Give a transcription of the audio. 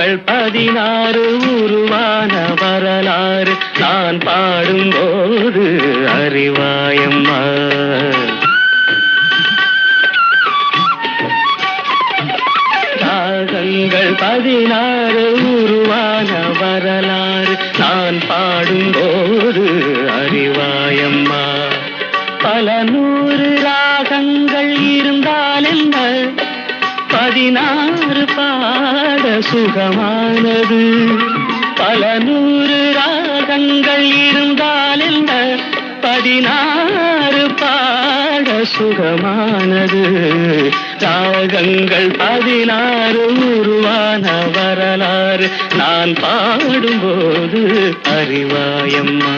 ராகங்கள் 16 உருவான வரலாறு நான் பாடும்போது அறிவாயம்மா. ராகங்கள் 16 உருவான வரலாறு நான் பாடும்போது அறிவாயம்மா. பல நூறு ராகங்கள் இருந்தால் என்ன, 16 பாட சுகமானது. பல நூறு ராகங்கள் இருந்தால் என்ன, 16 பாட சுகமானது. ராகங்கள் 16 உருவான வரலாறு நான் பாடும்போது அறிவாயம்மா.